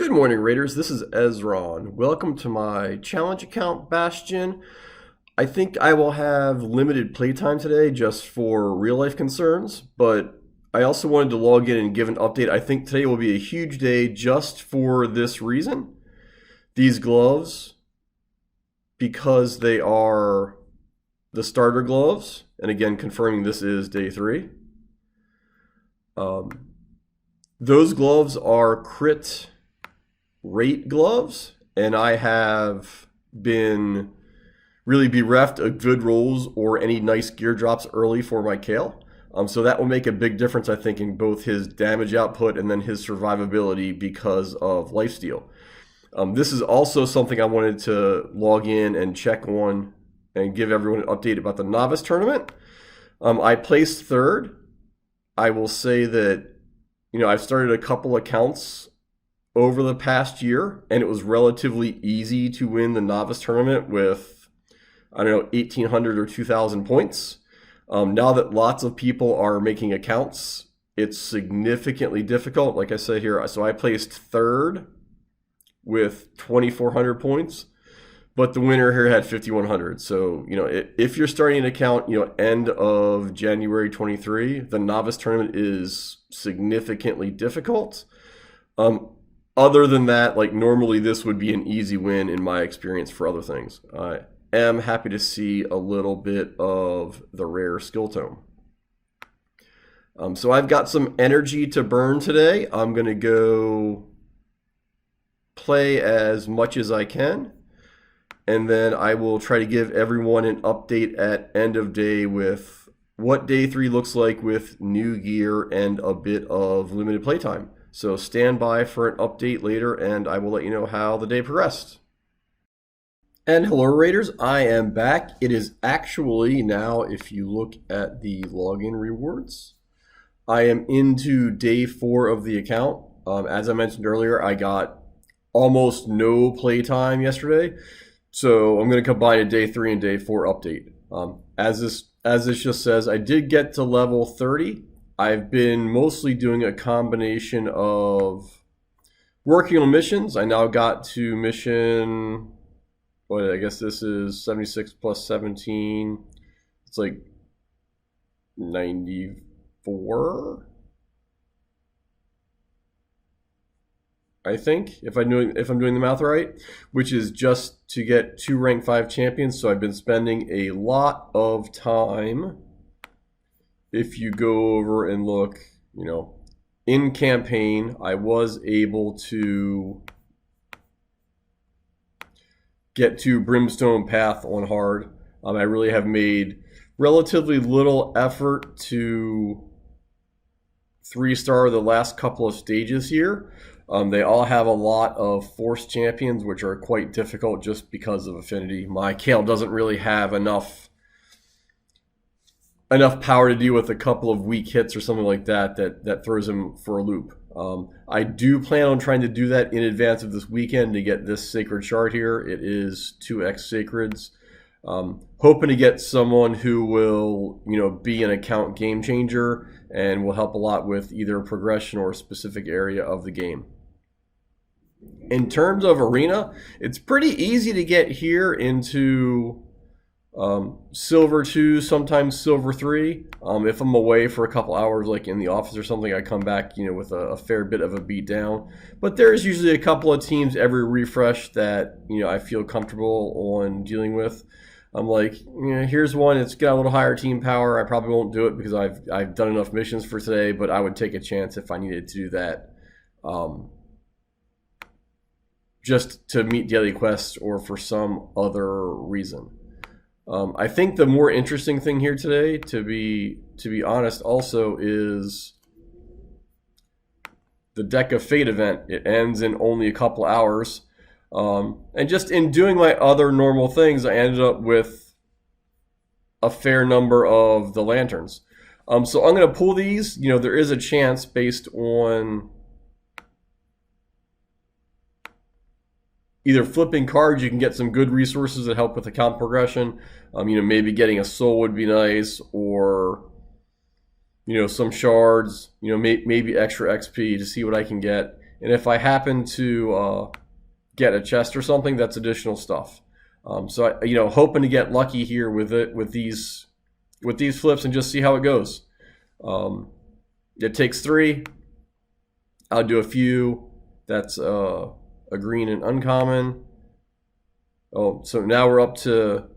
Good morning, Raiders. This is Ezron. Welcome to my challenge account, Bastion. I think I will have limited playtime today just for real-life concerns, but I also wanted to log in and give an update. I think today will be a huge day just for this reason. These gloves, because they are the starter gloves, and again, confirming this is day 3. Those gloves are crit rate gloves, and I have been really bereft of good rolls or any nice gear drops early for my Kale. So that will make a big difference, I think, in both his damage output and then his survivability because of lifesteal. This is also something I wanted to log in and check on and give everyone an update about the novice tournament. I placed 3rd. I will say that, I've started a couple accounts over the past year, and it was relatively easy to win the novice tournament with, 1,800 or 2,000 points. Now that lots of people are making accounts, it's significantly difficult. Like I said here, so I placed 3rd with 2,400 points, but the winner here had 5,100. So, if you're starting an account, end of January 23, the novice tournament is significantly difficult. Other than that, normally this would be an easy win in my experience for other things. I am happy to see a little bit of the rare skill tome. So I've got some energy to burn today. I'm going to go play as much as I can, and then I will try to give everyone an update at end of day with what day 3 looks like with new gear and a bit of limited playtime. So stand by for an update later, and I will let you know how the day progressed. And hello, Raiders. I am back. It is actually now, if you look at the login rewards, I am into day 4 of the account. As I mentioned earlier, I got almost no playtime yesterday, so I'm going to combine a day 3 and day 4 update. As this just says, I did get to level 30. I've been mostly doing a combination of working on missions. I now got to mission, I guess this is 76 plus 17. It's like 94, I think, if I'm doing the math right, which is just to get 2 rank 5 champions. So I've been spending a lot of time. If you go over and look, in campaign, I was able to get to Brimstone Path on hard. I really have made relatively little effort to 3-star the last couple of stages here. They all have a lot of force champions, which are quite difficult just because of affinity. My Kale doesn't really have enough power to deal with a couple of weak hits or something like that throws him for a loop. I do plan on trying to do that in advance of this weekend to get this sacred shard here. It is 2x sacreds. Hoping to get someone who will, be an account game changer and will help a lot with either progression or a specific area of the game. In terms of arena, it's pretty easy to get here into silver 2, sometimes silver 3. If I'm away for a couple hours, like in the office or something, I come back, with a fair bit of a beat down. But there's usually a couple of teams every refresh that, I feel comfortable on dealing with. I'm like, here's one. It's got a little higher team power. I probably won't do it because I've done enough missions for today, but I would take a chance if I needed to do that. Just to meet daily quests or for some other reason. I think the more interesting thing here today, to be honest, also is the Deck of Fate event. It ends in only a couple hours. And just in doing my other normal things, I ended up with a fair number of the lanterns. So I'm going to pull these. There is a chance based on either flipping cards, you can get some good resources that help with account progression. Maybe getting a soul would be nice, or some shards. Maybe extra XP to see what I can get. And if I happen to get a chest or something, that's additional stuff. So I, hoping to get lucky here with these flips and just see how it goes. It takes 3. I'll do a few. That's a green and uncommon. Oh, so now we're up to,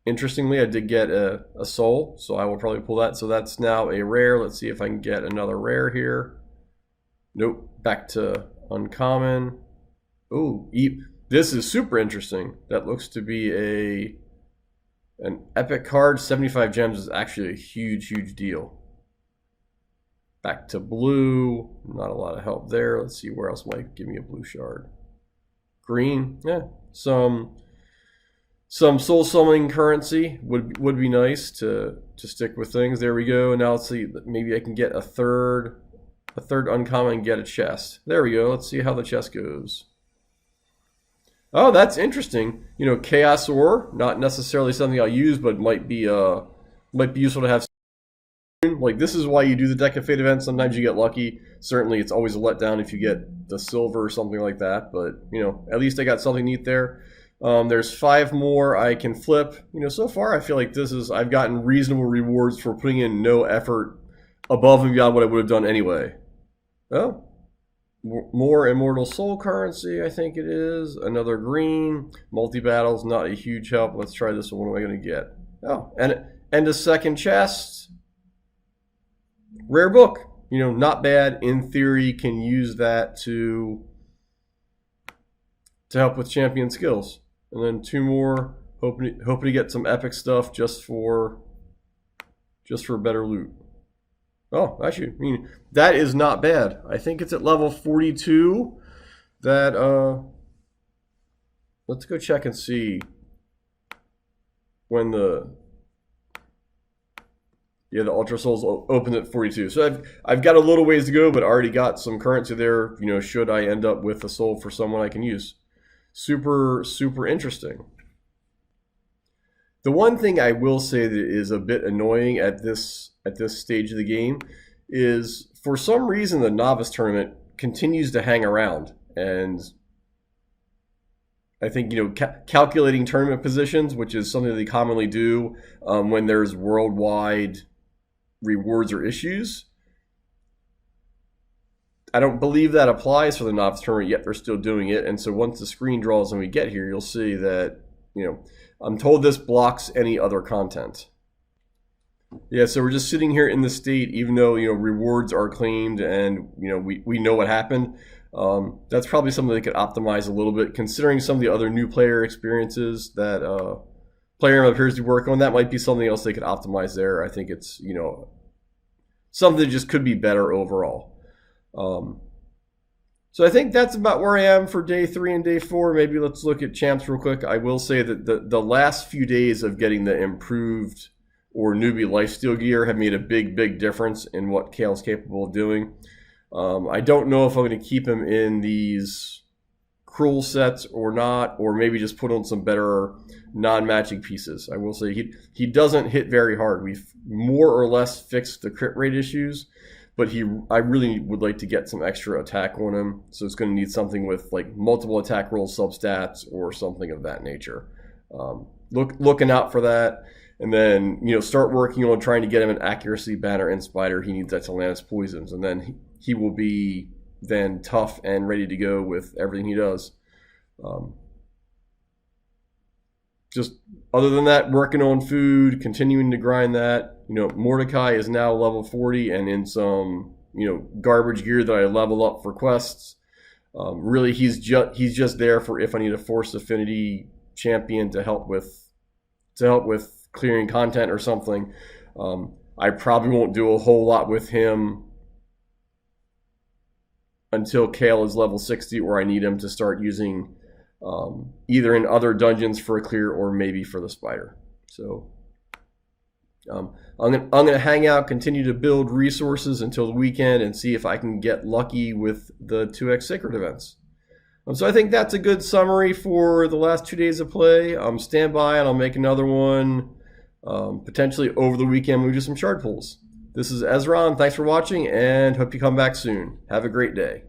interestingly, I did get a soul, so I will probably pull that. So that's now a rare. Let's see if I can get another rare here. Nope, back to uncommon. Oh, this is super interesting. That looks to be an epic card. 75 gems is actually a huge, huge deal. Back to blue. Not a lot of help there. Let's see where else might give me a blue shard. Green, yeah. Some soul summoning currency would be nice to stick with things. There we go. Now let's see. Maybe I can get a third uncommon and get a chest. There we go. Let's see how the chest goes. Oh, that's interesting. Chaos Ore, not necessarily something I'll use, but might be useful to have. Like, this is why you do the Deck of Fate event. Sometimes you get lucky. Certainly, it's always a letdown if you get the silver or something like that. But, at least I got something neat there. There's 5 more I can flip. So far I feel like I've gotten reasonable rewards for putting in no effort above and beyond what I would have done anyway. Oh, more Immortal Soul currency, I think it is. Another green. Multi-battles, not a huge help. Let's try this one. What am I going to get? Oh, and a second chest. Rare book. Not bad. In theory, can use that to help with champion skills. And then 2 more. Hoping to get some epic stuff just for better loot. Oh, actually, that is not bad. I think it's at level 42. That let's go check and see when the Ultra Souls opened at 42. So I've got a little ways to go, but already got some currency there. Should I end up with a soul for someone I can use. Super, super interesting. The one thing I will say that is a bit annoying at this stage of the game is, for some reason, the novice tournament continues to hang around, and I think calculating tournament positions, which is something they commonly do when there's worldwide rewards or issues. I don't believe that applies for the novice tournament yet. They're still doing it, and so once the screen draws and we get here, you'll see that I'm told this blocks any other content. Yeah, so we're just sitting here in the state, even though rewards are claimed and we know what happened. That's probably something they could optimize a little bit, considering some of the other new player experiences that Player appears to be working on. That might be something else they could optimize there. I think it's something that just could be better overall. So I think that's about where I am for day 3 and day 4. Maybe let's look at champs real quick. I will say that the last few days of getting the improved or newbie lifesteal gear have made a big difference in what Kale's capable of doing. I don't know if I'm going to keep him in these cruel sets or not, or maybe just put on some better non-matching pieces. I will say he doesn't hit very hard. We've more or less fixed the crit rate issues, but I really would like to get some extra attack on him. So it's going to need something with like multiple attack roll substats or something of that nature. Looking out for that. And then, start working on trying to get him an accuracy banner and spider. He needs Atlantis poisons. And then he will be then tough and ready to go with everything he does. Just other than that, working on food, continuing to grind that. Mordecai is now level 40 and in some, garbage gear that I level up for quests. Really, he's just there for if I need a Force Affinity champion to help with clearing content or something. I probably won't do a whole lot with him until Kale is level 60, or I need him to start using either in other dungeons for a clear or maybe for the spider. So I'm gonna hang out, continue to build resources until the weekend, and see if I can get lucky with the 2x Sacred events. So I think that's a good summary for the last 2 days of play. Stand by and I'll make another one potentially over the weekend when we do some shard pulls. This is Ezra, and thanks for watching, and hope you come back soon. Have a great day.